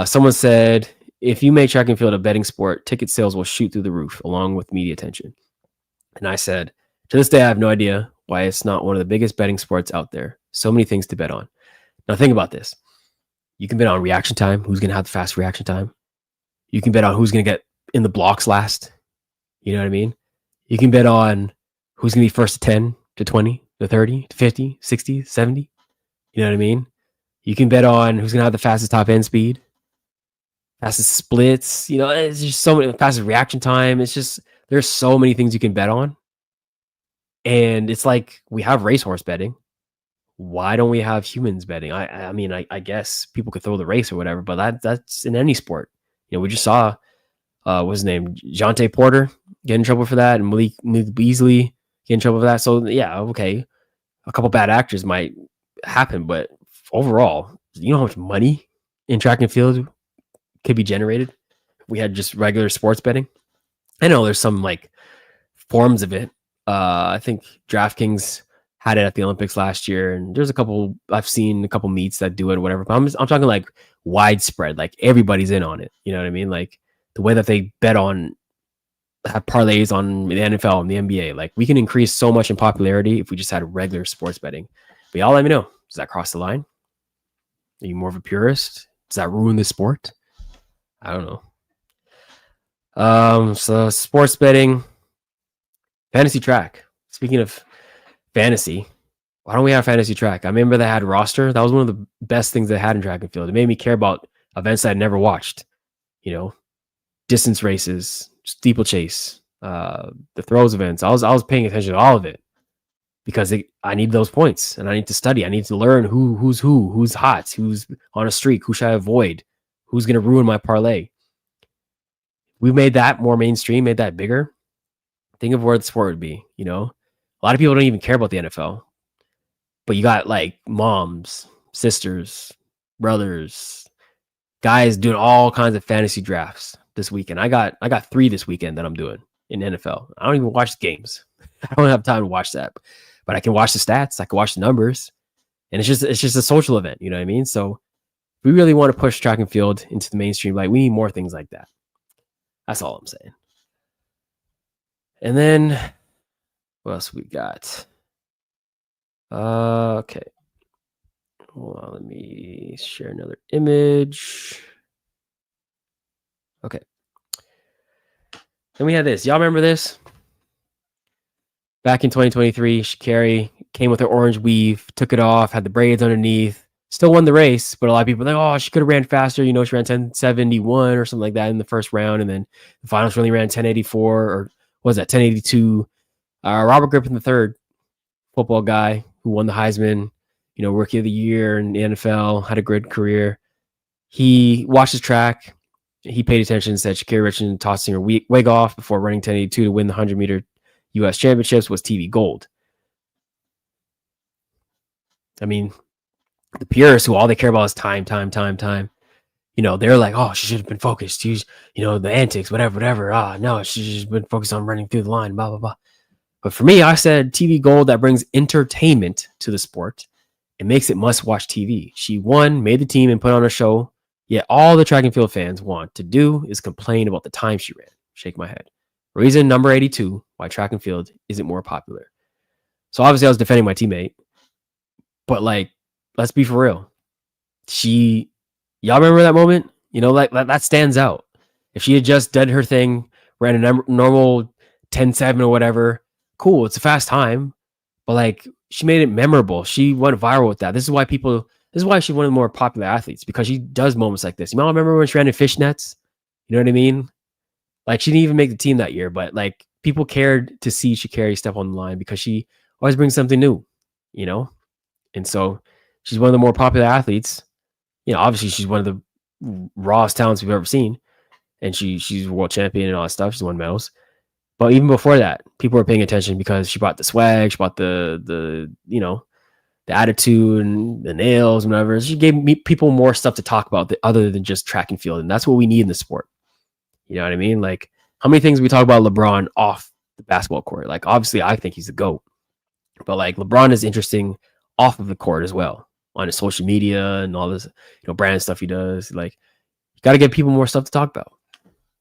Someone said, if you make track and field a betting sport, ticket sales will shoot through the roof along with media attention. And I said, to this day, I have no idea why it's not one of the biggest betting sports out there. So many things to bet on. Now think about this. You can bet on reaction time. Who's going to have the fast reaction time? You can bet on who's going to get in the blocks last. You know what I mean? You can bet on who's going to be first to 10, to 20, to 30, to 50, 60, 70. You know what I mean? You can bet on who's going to have the fastest top end speed, fastest splits. It's just so many, fastest reaction time. It's just, there's so many things you can bet on. And it's like, we have racehorse betting. Why don't we have humans betting? I mean, I guess people could throw the race or whatever, but that's in any sport. We just saw, what's his name? Jonte Porter get in trouble for that, and Malik Beasley get in trouble for that. So yeah, okay. A couple bad actors might happen, but overall, you know how much money in track and field could be generated if we had just regular sports betting? I know there's some like forms of it. I think DraftKings had it at the Olympics last year, and there's I've seen a couple meets that do it or whatever, but I'm talking like widespread, like everybody's in on it. You know what I mean? Like the way that they bet on, have parlays on the NFL and the NBA, like we can increase so much in popularity if we just had regular sports betting. But y'all let me know, does that cross the line? Are you more of a purist? Does that ruin the sport? I don't know. So sports betting, fantasy track. Speaking of fantasy, why don't we have fantasy track? I remember they had roster. That was one of the best things they had in track and field. It made me care about events that I'd never watched. Distance races, steeplechase, the throws events. I was paying attention to all of it because I need those points and I need to study. I need to learn who's hot, who's on a streak, who should I avoid, who's going to ruin my parlay. We made that more mainstream, made that bigger. Think of where the sport would be. A lot of people don't even care about the NFL, but you got like moms, sisters, brothers, guys doing all kinds of fantasy drafts this weekend. I got 3 this weekend that I'm doing in NFL. I don't even watch the games. I don't have time to watch that, but I can watch the stats. I can watch the numbers, and it's just a social event. You know what I mean? So if we really want to push track and field into the mainstream, like we need more things like that. That's all I'm saying. And then what else we got? Okay. Hold on, let me share another image. Okay. Then we had this. Y'all remember this? Back in 2023, Sha'Carri came with her orange weave, took it off, had the braids underneath, still won the race, but a lot of people were like, oh, she could have ran faster. She ran 10:71 or something like that in the first round, and then the finals really ran 10:84, or what was that, 10:82? Robert Griffin III, football guy who won the Heisman, rookie of the year in the NFL, had a good career. He watched his track. He paid attention and said Sha'Carri Richardson tossing her wig off before running 10:82 to win the 100-meter U.S. championships was TV gold. I mean, the purists who all they care about is time. They're like, oh, she should have been focused. She's, the antics, whatever. No, she should have been focused on running through the line, blah, blah, blah. But for me, I said TV gold that brings entertainment to the sport. It makes it must-watch TV. She won, made the team, and put on a show. Yet all the track and field fans want to do is complain about the time she ran. Shake my head. Reason number 82 why track and field isn't more popular. So obviously I was defending my teammate. But let's be for real. Y'all remember that moment? That stands out. If she had just done her thing, ran a normal 10:7 or whatever, cool, it's a fast time. But she made it memorable. She went viral with that. This is why she's one of the more popular athletes, because she does moments like this. You all remember when she ran in fishnets You know what I mean? Like, she didn't even make the team that year, but like people cared to see Sha'Carri step on the line because she always brings something new, you know? And so she's one of the more popular athletes. You know, obviously she's one of the rawest talents we've ever seen. And she's a world champion and all that stuff. She's won medals. But even before that, people were paying attention because she brought the swag, she brought the you know, the attitude and the nails and whatever. She gave people more stuff to talk about other than just track and field. And that's what we need in the sport. You know what I mean? Like, how many things we talk about LeBron off the basketball court? Like, obviously, I think he's the GOAT. But like, LeBron is interesting off of the court as well, on his social media and all this, brand stuff he does. Like, you got to give people more stuff to talk about.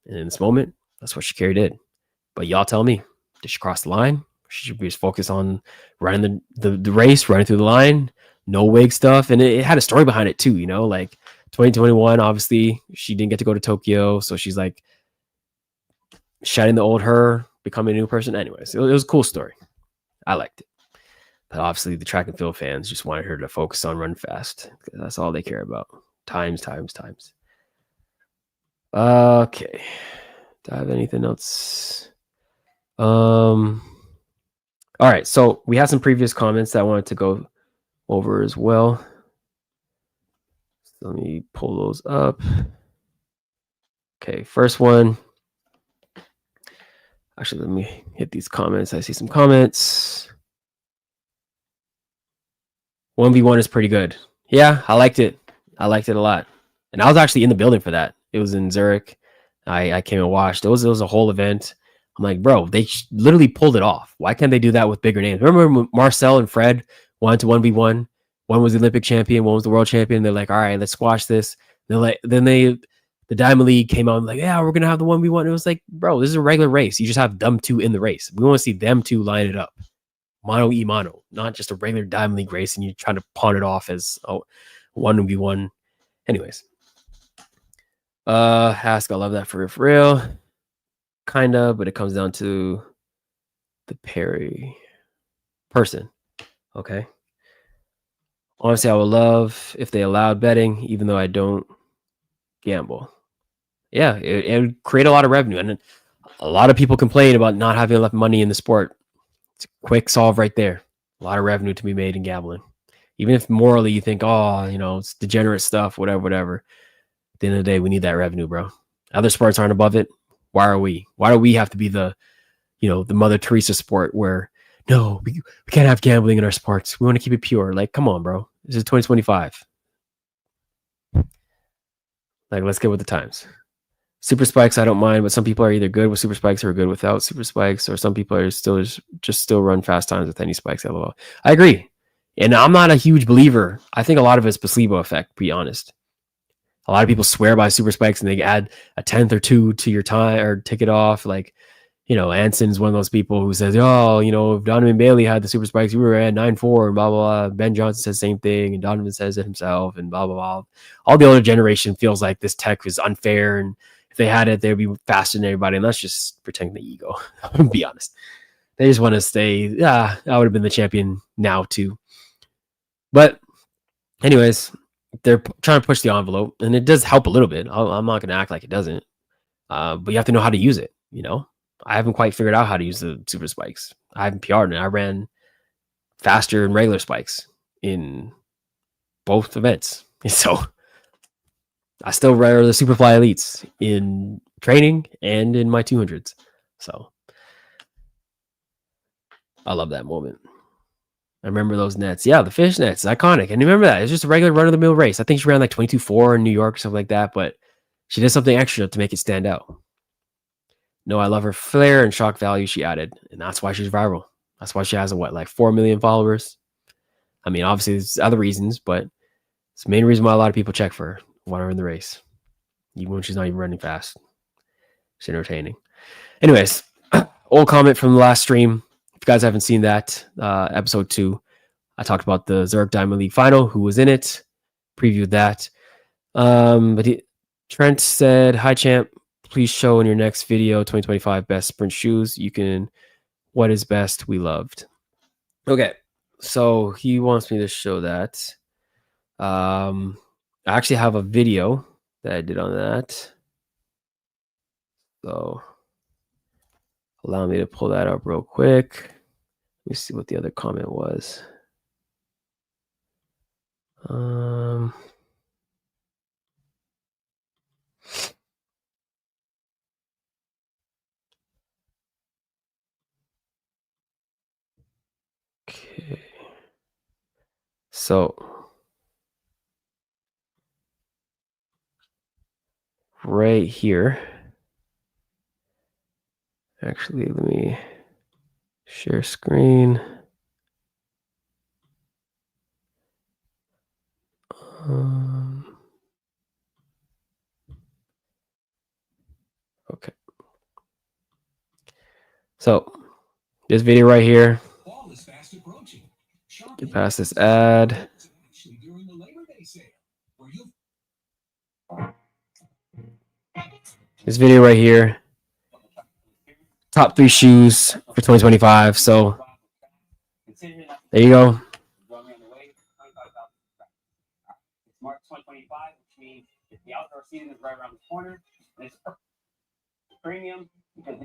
And in this moment, that's what Sha'Carri did. But y'all tell me, did she cross the line? She should be just focused on running the race, running through the line, no wig stuff. And it had a story behind it too, like 2021, obviously she didn't get to go to Tokyo. So she's like shedding the old her, becoming a new person. Anyways, it was a cool story. I liked it. But obviously the track and field fans just wanted her to focus on run fast. That's all they care about. Times. Okay. Do I have anything else? All right, so we have some previous comments that I wanted to go over as well. So let me pull those up. Okay, first one. Actually, let me hit these comments. I see some comments. 1v1 is pretty good. Yeah, I liked it. I liked it a lot. And I was actually in the building for that. It was in Zurich. I came and watched. It was a whole event. I'm like, bro, they literally pulled it off. Why can't they do that with bigger names? Remember when Marcel and Fred wanted to 1v1? One was the Olympic champion, one was the world champion. They're like, all right, let's squash this. They're like, the Diamond League came out and like, yeah, we're gonna have the 1v1. It was like, bro, this is a regular race. You just have them two in the race. We want to see them two line it up, mano y mano, not just a regular Diamond League race, and you trying to pawn it off as 1v1. Anyways, Hask, I love that for real. Kind of, but it comes down to the Perry person. Okay. Honestly, I would love if they allowed betting, even though I don't gamble. Yeah, it would create a lot of revenue. And a lot of people complain about not having enough money in the sport. It's a quick solve right there. A lot of revenue to be made in gambling. Even if morally you think, it's degenerate stuff, whatever. At the end of the day, we need that revenue, bro. Other sports aren't above it. Why are we? Why do we have to be the Mother Teresa sport where, no, we can't have gambling in our sports. We want to keep it pure. Like, come on, bro. This is 2025. Like, let's get with the times. Super spikes, I don't mind, but some people are either good with super spikes or good without super spikes, or some people are still run fast times with any spikes. LOL. I agree. And I'm not a huge believer. I think a lot of it's placebo effect, to be honest. A lot of people swear by super spikes and they add a 10th or 2 to your time or ticket off. Like, Anson's one of those people who says, if Donovan Bailey had the super spikes, we were at 9-4 and blah, blah, blah. Ben Johnson says the same thing and Donovan says it himself and blah, blah, blah. All the older generation feels like this tech is unfair. And if they had it, they'd be faster than everybody. And that's just protecting the ego. To be honest. They just want to stay, I would have been the champion now too. But anyways, they're trying to push the envelope, and it does help a little bit. I'm not going to act like it doesn't. But you have to know how to use it, I haven't quite figured out how to use the super spikes. I haven't PR'd, and I ran faster than regular spikes in both events. So I still run the Superfly Elites in training and in my 200s. So I love that moment. I remember those nets. Yeah, the fish nets. Iconic. And remember that. It's just a regular run-of-the-mill race. I think she ran like 22.4 in New York or something like that, but she did something extra to make it stand out. No, I love her flair and shock value she added, and that's why she's viral. That's why she has, 4 million followers? I mean, obviously, there's other reasons, but it's the main reason why a lot of people check for her, want her in the race, even when she's not even running fast. She's entertaining. Anyways, old comment from the last stream. If you guys haven't seen that, episode 2, I talked about the Zurich Diamond League final, who was in it, previewed that. Trent said, hi, champ. Please show in your next video 2025 best sprint shoes. What is best? We loved. Okay, so he wants me to show that. I actually have a video that I did on that. So allow me to pull that up real quick. Let me see what the other comment was. Okay. So right here. Actually, let me share screen. Okay. So this video right here. Get past this ad. This video right here. Top 3 shoes for 2025. So there you go.
March 2025, which means the outdoor season is right around the corner. And it's premium because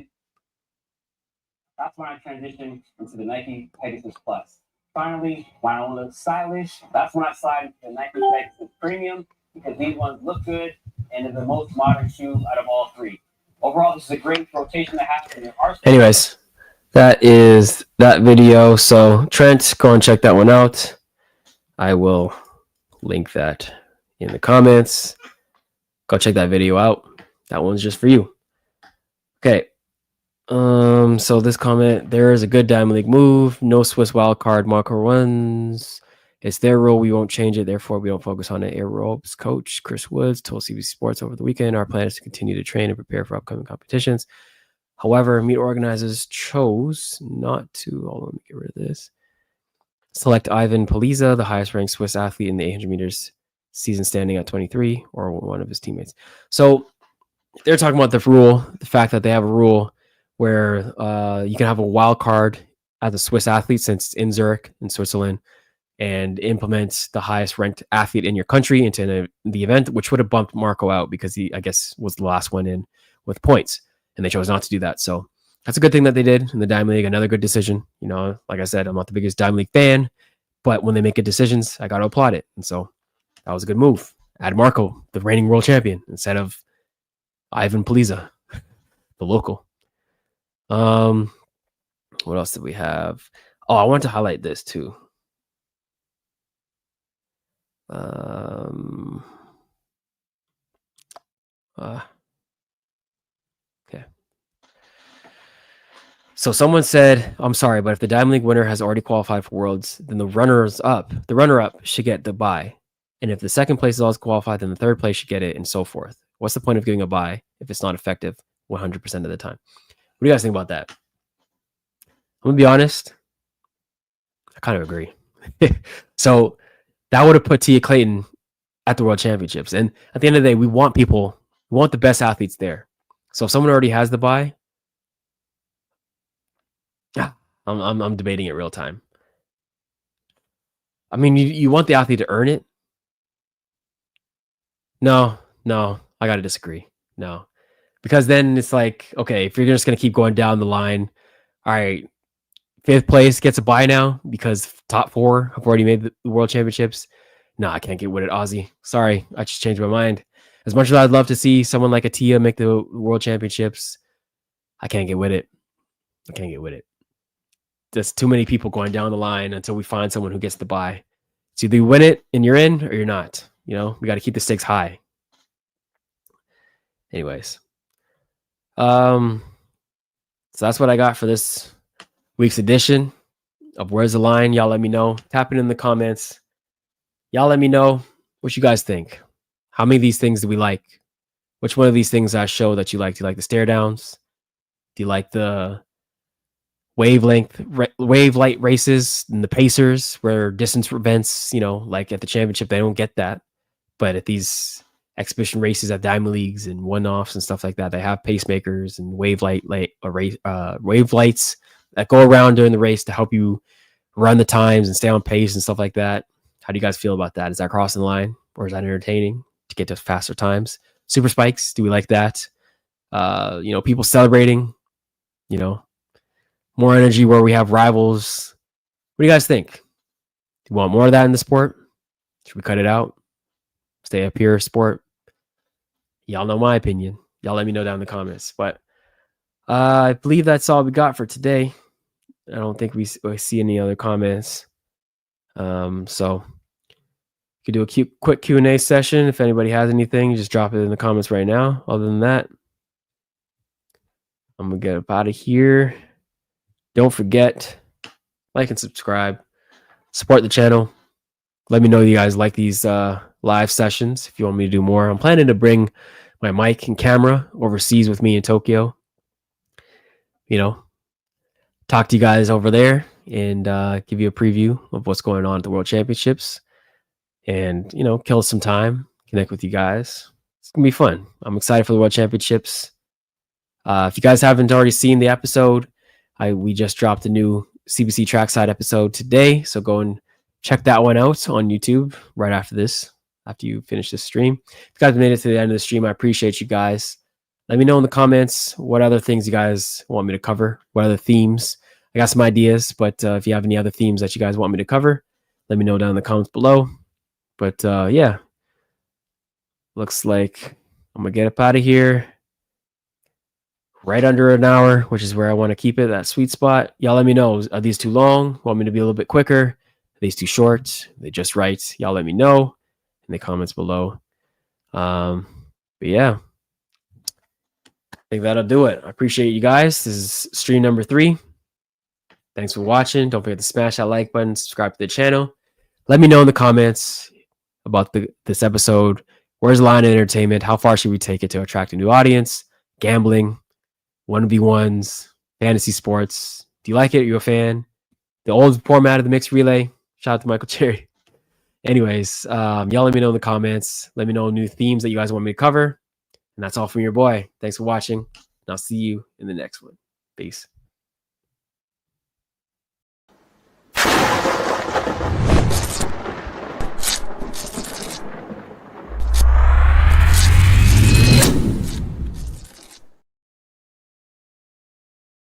that's when I transitioned into the Nike Pegasus Plus. Finally, when I want to look stylish, that's when I slide into the Nike Pegasus Premium because these ones look good and they're the most modern shoe out of all 3. Overall, this is a great rotation to have in your arsenal.
Anyways, that is that video. So Trent, go and check that one out. I will link that in the comments. Go check that video out. That one's just for you. Okay. So this comment, there is a good Diamond League move. No Swiss wildcard marker ones. It's their rule. We won't change it. Therefore, we don't focus on it. Air ropes coach Chris Woods told CBC Sports over the weekend. Our plan is to continue to train and prepare for upcoming competitions. However, meet organizers chose not to. Hold on, let me get rid of this. Select Ivan Poliza, the highest ranked Swiss athlete in the 800 meters season, standing at 23, or one of his teammates. So they're talking about the rule, the fact that they have a rule where you can have a wild card as a Swiss athlete since it's in Zurich in Switzerland, and implements the highest ranked athlete in your country into the event, which would have bumped Marco out because he, I guess, was the last one in with points, and they chose not to do that. So that's a good thing that they did in the Diamond League. Another good decision. You know, like I said, I'm not the biggest Diamond League fan, but when they make good decisions, I got to applaud it. And so that was a good move. Add Marco, the reigning world champion, instead of Ivan Poliza, the local. What else did we have? Oh, I want to highlight this too. Okay. So someone said, I'm sorry, but if the Diamond League winner has already qualified for Worlds, then the runner-up should get the bye. And if the second place is also qualified, then the third place should get it, and so forth. What's the point of giving a bye if it's not effective 100% of the time? What do you guys think about that? I'm going to be honest. I kind of agree. So that would have put Tia Clayton at the World Championships. And at the end of the day, we want the best athletes there. So if someone already has the bye, I'm debating it real time. I mean, you want the athlete to earn it? No, I got to disagree. No. Because then it's like, okay, if you're just going to keep going down the line, all right, 5th place gets a bye now because top 4 have already made the World Championships. No, I can't get with it, Aussie. Sorry, I just changed my mind. As much as I'd love to see someone like Atia make the World Championships, I can't get with it. There's too many people going down the line until we find someone who gets the bye. It's either you win it and you're in or you're not. You know, we got to keep the stakes high. Anyways. So that's what I got for this week's edition of Where's the Line. Y'all let me know. Tap it in the comments. Y'all let me know what you guys think. How many of these things do we like? Which one of these things I show that you like? Do you like the stare downs? Do you like the wave light races and the pacers where distance events, you know, like at the championship, they don't get that. But at these exhibition races at Diamond Leagues and one-offs and stuff like that, they have pacemakers and wave lights that go around during the race to help you run the times and stay on pace and stuff like that. How do you guys feel about that? Is that crossing the line, or is that entertaining to get to faster times? Super spikes, do we like that? People celebrating, more energy where we have rivals. What do you guys think? Do you want more of that in the sport? Should we cut it out? Stay a pure sport? Y'all know my opinion. Y'all let me know down in the comments. But I believe that's all we got for today. I don't think we see any other comments. So you could do a quick Q&A session. If anybody has anything, just drop it in the comments right now. Other than that, I'm going to get up out of here. Don't forget, like and subscribe. Support the channel. Let me know you guys like these live sessions if you want me to do more. I'm planning to bring my mic and camera overseas with me in Tokyo. Talk to you guys over there and give you a preview of what's going on at the World Championships. And, kill some time, connect with you guys. It's going to be fun. I'm excited for the World Championships. If you guys haven't already seen the episode, we just dropped a new CBC Trackside episode today. So go and check that one out on YouTube right after this, after you finish this stream. If you guys made it to the end of the stream, I appreciate you guys. Let me know in the comments what other things you guys want me to cover, what other themes. I got some ideas, but if you have any other themes that you guys want me to cover, let me know down in the comments below. But yeah, looks like I'm going to get up out of here. Right under an hour, which is where I want to keep it, that sweet spot. Y'all let me know. Are these too long? Want me to be a little bit quicker? Are these too short? Are they just right? Y'all let me know in the comments below. But yeah, I think that'll do it. I appreciate you guys. This is stream number 3. Thanks for watching. Don't forget to smash that like button, subscribe to the channel. Let me know in the comments about this episode. Where's the line of entertainment? How far should we take it to attract a new audience? Gambling, 1v1s, fantasy sports. Do you like it? Are you a fan? The old format of the mixed relay. Shout out to Michael Cherry. Anyways, y'all let me know in the comments. Let me know new themes that you guys want me to cover. And that's all from your boy. Thanks for watching. And I'll see you in the next one. Peace.